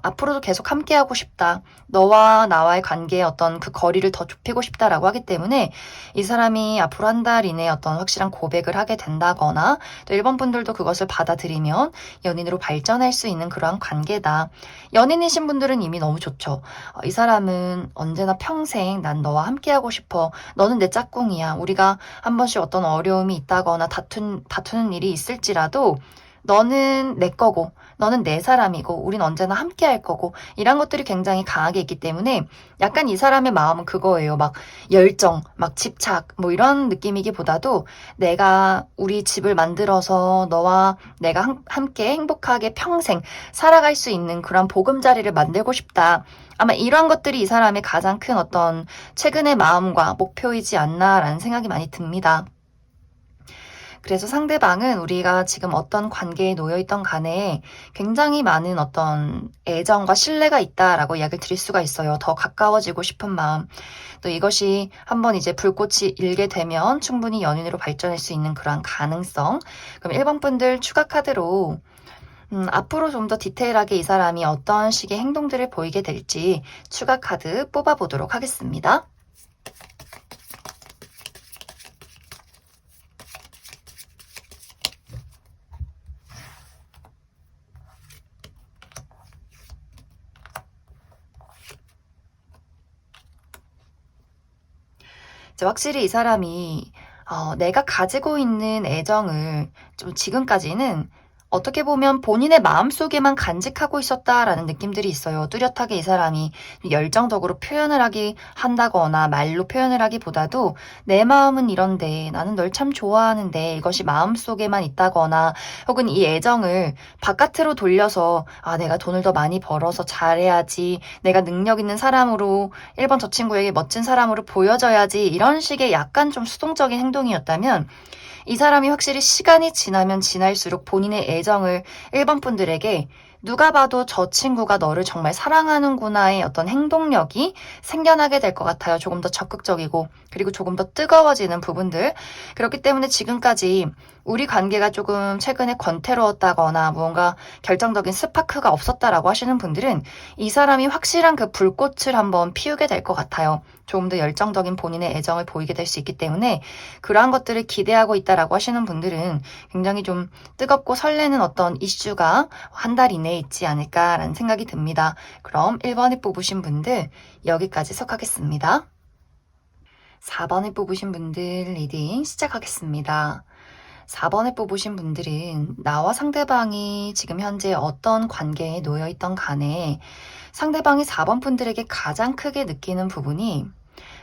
앞으로도 계속 함께하고 싶다. 너와 나와의 관계의 어떤 그 거리를 더 좁히고 싶다라고 하기 때문에 이 사람이 앞으로 한 달 이내에 어떤 확실한 고백을 하게 된다거나 또 1번 분들도 그것을 받아들이면 연인으로 발전할 수 있는 그러한 관계다. 연인이신 분들은 이미 너무 좋죠. 이 사람은 언제나 평생 난 너와 함께하고 싶어. 너는 내 짝꿍이야. 우리가 한 번씩 어떤 어려움이 있다거나 다투는 일이 있을지라도 너는 내 거고 너는 내 사람이고 우린 언제나 함께 할 거고 이런 것들이 굉장히 강하게 있기 때문에 약간 이 사람의 마음은 그거예요. 막 열정, 막 집착 뭐 이런 느낌이기보다도 내가 우리 집을 만들어서 너와 내가 함께 행복하게 평생 살아갈 수 있는 그런 보금자리를 만들고 싶다. 아마 이러한 것들이 이 사람의 가장 큰 어떤 최근의 마음과 목표이지 않나라는 생각이 많이 듭니다. 그래서 상대방은 우리가 지금 어떤 관계에 놓여있던 간에 굉장히 많은 어떤 애정과 신뢰가 있다라고 이야기를 드릴 수가 있어요. 더 가까워지고 싶은 마음. 또 이것이 한번 이제 불꽃이 일게 되면 충분히 연인으로 발전할 수 있는 그러한 가능성. 그럼 1번 분들 추가 카드로 앞으로 좀 더 디테일하게 이 사람이 어떤 식의 행동들을 보이게 될지 추가 카드 뽑아보도록 하겠습니다. 이제 확실히 이 사람이 내가 가지고 있는 애정을 좀 지금까지는 어떻게 보면 본인의 마음속에만 간직하고 있었다라는 느낌들이 있어요. 뚜렷하게 이 사람이 열정적으로 한다거나 말로 표현을 하기보다도 내 마음은 이런데 나는 널 참 좋아하는데 이것이 마음속에만 있다거나 혹은 이 애정을 바깥으로 돌려서 내가 돈을 더 많이 벌어서 잘해야지 내가 능력 있는 사람으로 1번 저 친구에게 멋진 사람으로 보여져야지 이런 식의 약간 좀 수동적인 행동이었다면 이 사람이 확실히 시간이 지나면 지날수록 본인의 애정을 1번 분들에게 누가 봐도 저 친구가 너를 정말 사랑하는구나의 어떤 행동력이 생겨나게 될 것 같아요. 조금 더 적극적이고 그리고 조금 더 뜨거워지는 부분들. 그렇기 때문에 지금까지 우리 관계가 조금 최근에 권태로웠다거나 무언가 결정적인 스파크가 없었다라고 하시는 분들은 이 사람이 확실한 그 불꽃을 한번 피우게 될 것 같아요. 조금 더 열정적인 본인의 애정을 보이게 될 수 있기 때문에 그러한 것들을 기대하고 있다라고 하시는 분들은 굉장히 좀 뜨겁고 설레는 어떤 이슈가 한 달 이내에 있지 않을까라는 생각이 듭니다. 그럼 1번에 뽑으신 분들 여기까지 속하겠습니다. 4번에 뽑으신 분들 리딩 시작하겠습니다. 4번에 뽑으신 분들은 나와 상대방이 지금 현재 어떤 관계에 놓여있던 간에 상대방이 4번 분들에게 가장 크게 느끼는 부분이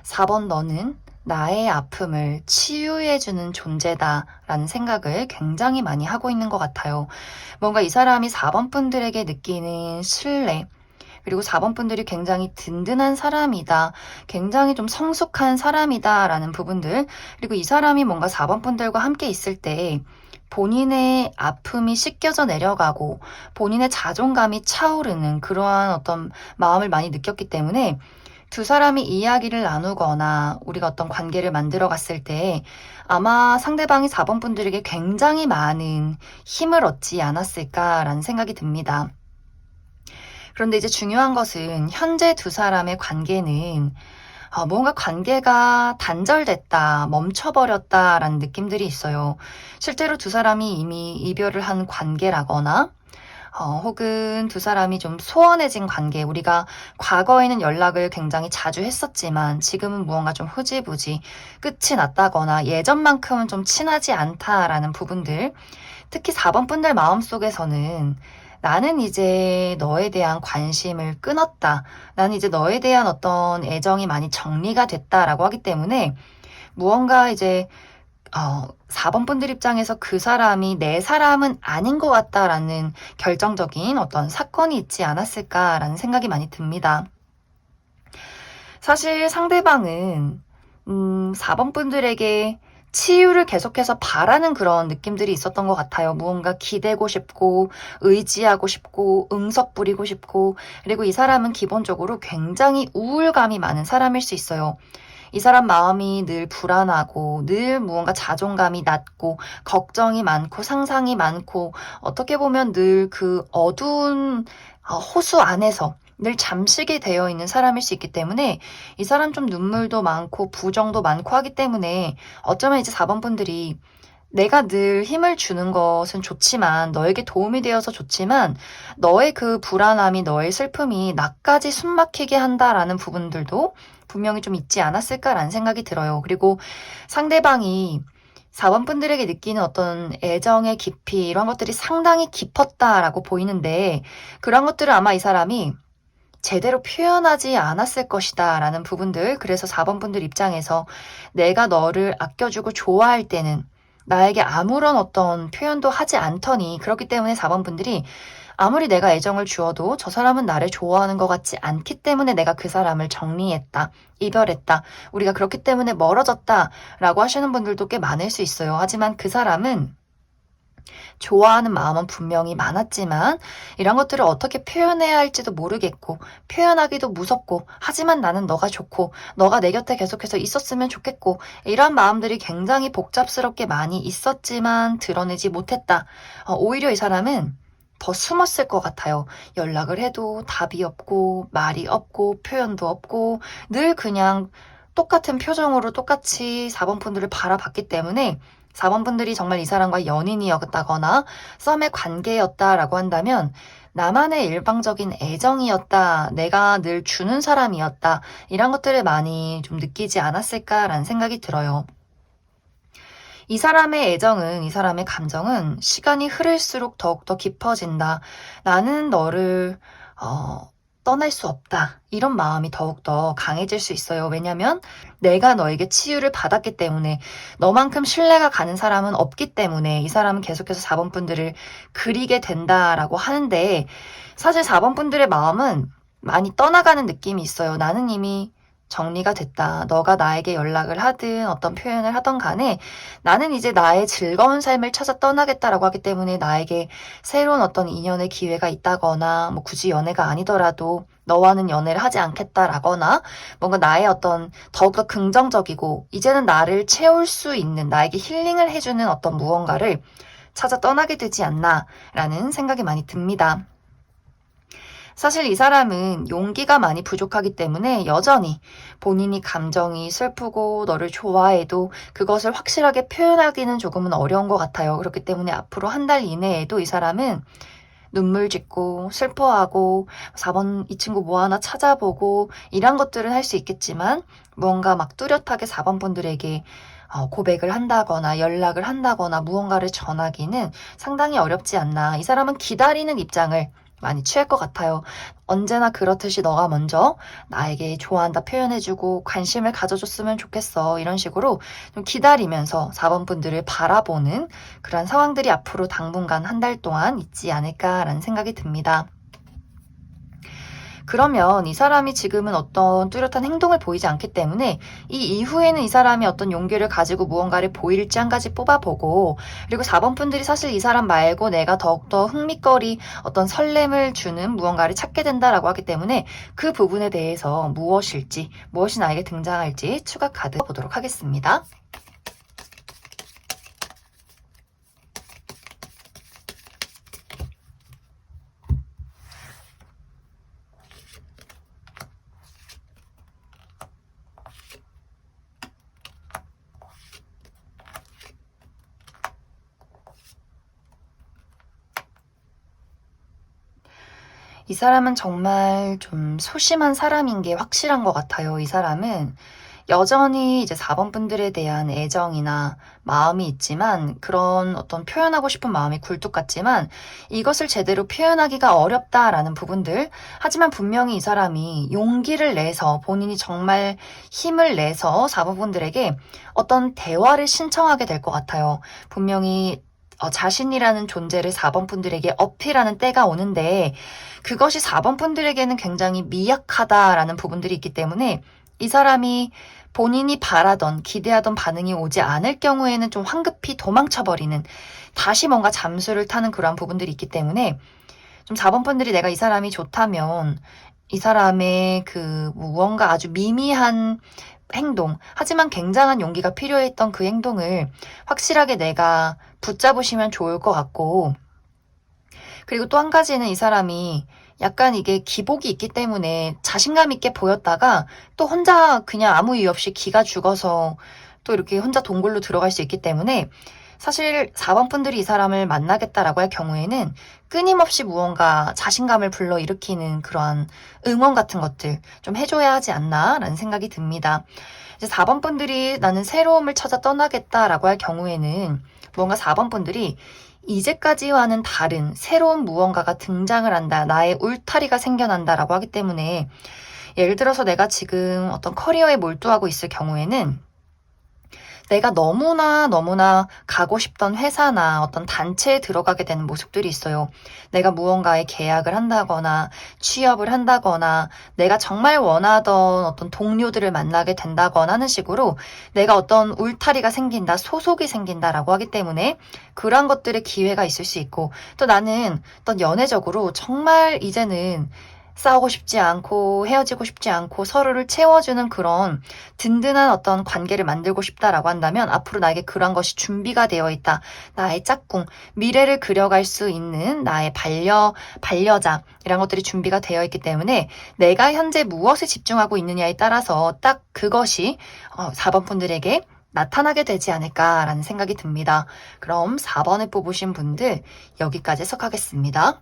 4번 너는 나의 아픔을 치유해주는 존재다라는 생각을 굉장히 많이 하고 있는 것 같아요. 뭔가 이 사람이 4번 분들에게 느끼는 신뢰, 그리고 4번 분들이 굉장히 든든한 사람이다. 굉장히 좀 성숙한 사람이다. 라는 부분들. 그리고 이 사람이 뭔가 4번 분들과 함께 있을 때 본인의 아픔이 씻겨져 내려가고 본인의 자존감이 차오르는 그러한 어떤 마음을 많이 느꼈기 때문에 두 사람이 이야기를 나누거나 우리가 어떤 관계를 만들어 갔을 때 아마 상대방이 4번 분들에게 굉장히 많은 힘을 얻지 않았을까라는 생각이 듭니다. 그런데 이제 중요한 것은 현재 두 사람의 관계는 뭔가 관계가 단절됐다, 멈춰버렸다라는 느낌들이 있어요. 실제로 두 사람이 이미 이별을 한 관계라거나 혹은 두 사람이 좀 소원해진 관계, 우리가 과거에는 연락을 굉장히 자주 했었지만 지금은 무언가 좀 흐지부지 끝이 났다거나 예전만큼은 좀 친하지 않다라는 부분들, 특히 4번 분들 마음속에서는 나는 이제 너에 대한 관심을 끊었다. 나는 이제 너에 대한 어떤 애정이 많이 정리가 됐다라고 하기 때문에 무언가 이제 4번 분들 입장에서 그 사람이 내 사람은 아닌 것 같다라는 결정적인 어떤 사건이 있지 않았을까라는 생각이 많이 듭니다. 사실 상대방은 4번 분들에게 치유를 계속해서 바라는 그런 느낌들이 있었던 것 같아요. 무언가 기대고 싶고 의지하고 싶고 응석 부리고 싶고 그리고 이 사람은 기본적으로 굉장히 우울감이 많은 사람일 수 있어요. 이 사람 마음이 늘 불안하고 늘 무언가 자존감이 낮고 걱정이 많고 상상이 많고 어떻게 보면 늘 그 어두운 호수 안에서 늘 잠식이 되어 있는 사람일 수 있기 때문에 이 사람 좀 눈물도 많고 부정도 많고 하기 때문에 어쩌면 이제 4번 분들이 내가 늘 힘을 주는 것은 좋지만 너에게 도움이 되어서 좋지만 너의 그 불안함이 너의 슬픔이 나까지 숨막히게 한다라는 부분들도 분명히 좀 있지 않았을까라는 생각이 들어요. 그리고 상대방이 4번 분들에게 느끼는 어떤 애정의 깊이 이런 것들이 상당히 깊었다라고 보이는데 그런 것들을 아마 이 사람이 제대로 표현하지 않았을 것이다 라는 부분들 그래서 4번 분들 입장에서 내가 너를 아껴주고 좋아할 때는 나에게 아무런 어떤 표현도 하지 않더니 그렇기 때문에 4번 분들이 아무리 내가 애정을 주어도 저 사람은 나를 좋아하는 것 같지 않기 때문에 내가 그 사람을 정리했다, 이별했다, 우리가 그렇기 때문에 멀어졌다 라고 하시는 분들도 꽤 많을 수 있어요. 하지만 그 사람은 좋아하는 마음은 분명히 많았지만 이런 것들을 어떻게 표현해야 할지도 모르겠고 표현하기도 무섭고 하지만 나는 너가 좋고 너가 내 곁에 계속해서 있었으면 좋겠고 이런 마음들이 굉장히 복잡스럽게 많이 있었지만 드러내지 못했다. 오히려 이 사람은 더 숨었을 것 같아요. 연락을 해도 답이 없고 말이 없고 표현도 없고 늘 그냥 똑같은 표정으로 똑같이 4번 분들을 바라봤기 때문에 4번 분들이 정말 이 사람과 연인이었다거나 썸의 관계였다라고 한다면 나만의 일방적인 애정이었다, 내가 늘 주는 사람이었다 이런 것들을 많이 좀 느끼지 않았을까라는 생각이 들어요. 이 사람의 애정은, 이 사람의 감정은 시간이 흐를수록 더욱더 깊어진다. 나는 너를 떠날 수 없다. 이런 마음이 더욱더 강해질 수 있어요. 왜냐면 내가 너에게 치유를 받았기 때문에 너만큼 신뢰가 가는 사람은 없기 때문에 이 사람은 계속해서 4번 분들을 그리게 된다라고 하는데 사실 4번 분들의 마음은 많이 떠나가는 느낌이 있어요. 나는 이미 정리가 됐다. 너가 나에게 연락을 하든 어떤 표현을 하던 간에 나는 이제 나의 즐거운 삶을 찾아 떠나겠다라고 하기 때문에 나에게 새로운 어떤 인연의 기회가 있다거나 뭐 굳이 연애가 아니더라도 너와는 연애를 하지 않겠다라거나 뭔가 나의 어떤 더욱더 긍정적이고 이제는 나를 채울 수 있는 나에게 힐링을 해주는 어떤 무언가를 찾아 떠나게 되지 않나라는 생각이 많이 듭니다. 사실 이 사람은 용기가 많이 부족하기 때문에 여전히 본인이 감정이 슬프고 너를 좋아해도 그것을 확실하게 표현하기는 조금은 어려운 것 같아요. 그렇기 때문에 앞으로 한 달 이내에도 이 사람은 눈물 짓고 슬퍼하고 4번 이 친구 뭐 하나 찾아보고 이런 것들은 할 수 있겠지만 뭔가 막 뚜렷하게 4번 분들에게 고백을 한다거나 연락을 한다거나 무언가를 전하기는 상당히 어렵지 않나. 이 사람은 기다리는 입장을 많이 취할 것 같아요. 언제나 그렇듯이 너가 먼저 나에게 좋아한다 표현해주고 관심을 가져줬으면 좋겠어. 이런 식으로 좀 기다리면서 4번 분들을 바라보는 그런 상황들이 앞으로 당분간 한 달 동안 있지 않을까라는 생각이 듭니다. 그러면 이 사람이 지금은 어떤 뚜렷한 행동을 보이지 않기 때문에 이 이후에는 이 사람이 어떤 용기를 가지고 무언가를 보일지 한 가지 뽑아보고 그리고 4번 분들이 사실 이 사람 말고 내가 더욱더 흥미거리 어떤 설렘을 주는 무언가를 찾게 된다라고 하기 때문에 그 부분에 대해서 무엇이 나에게 등장할지 추가 카드 보도록 하겠습니다. 이 사람은 정말 좀 소심한 사람인 게 확실한 것 같아요. 이 사람은 여전히 이제 4번 분들에 대한 애정이나 마음이 있지만 그런 어떤 표현하고 싶은 마음이 굴뚝 같지만 이것을 제대로 표현하기가 어렵다라는 부분들. 하지만 분명히 이 사람이 용기를 내서 본인이 정말 힘을 내서 4번 분들에게 어떤 대화를 신청하게 될 것 같아요. 분명히 자신이라는 존재를 4번 분들에게 어필하는 때가 오는데 그것이 4번 분들에게는 굉장히 미약하다라는 부분들이 있기 때문에 이 사람이 본인이 바라던 기대하던 반응이 오지 않을 경우에는 좀 황급히 도망쳐버리는 다시 뭔가 잠수를 타는 그러한 부분들이 있기 때문에 좀 4번 분들이 내가 이 사람이 좋다면 이 사람의 그 무언가 아주 미미한 행동, 하지만 굉장한 용기가 필요했던 그 행동을 확실하게 내가 붙잡으시면 좋을 것 같고, 그리고 또 한 가지는 이 사람이 약간 이게 기복이 있기 때문에 자신감 있게 보였다가 또 혼자 그냥 아무 이유 없이 기가 죽어서 또 이렇게 혼자 동굴로 들어갈 수 있기 때문에, 사실 4번 분들이 이 사람을 만나겠다라고 할 경우에는 끊임없이 무언가 자신감을 불러일으키는 그러한 응원 같은 것들 좀 해줘야 하지 않나라는 생각이 듭니다. 이제 4번 분들이 나는 새로움을 찾아 떠나겠다라고 할 경우에는 뭔가 4번 분들이 이제까지와는 다른 새로운 무언가가 등장을 한다, 나의 울타리가 생겨난다라고 하기 때문에, 예를 들어서 내가 지금 어떤 커리어에 몰두하고 있을 경우에는 내가 너무나 가고 싶던 회사나 어떤 단체에 들어가게 되는 모습들이 있어요. 내가 무언가에 계약을 한다거나 취업을 한다거나 내가 정말 원하던 어떤 동료들을 만나게 된다거나 하는 식으로 내가 어떤 울타리가 생긴다, 소속이 생긴다라고 하기 때문에 그러한 것들의 기회가 있을 수 있고, 또 나는 어떤 연애적으로 정말 이제는 싸우고 싶지 않고 헤어지고 싶지 않고 서로를 채워주는 그런 든든한 어떤 관계를 만들고 싶다라고 한다면 앞으로 나에게 그런 것이 준비가 되어 있다. 나의 짝꿍, 미래를 그려갈 수 있는 나의 반려자, 이런 것들이 준비가 되어 있기 때문에 내가 현재 무엇에 집중하고 있느냐에 따라서 딱 그것이 4번 분들에게 나타나게 되지 않을까라는 생각이 듭니다. 그럼 4번을 뽑으신 분들 여기까지 해석하겠습니다.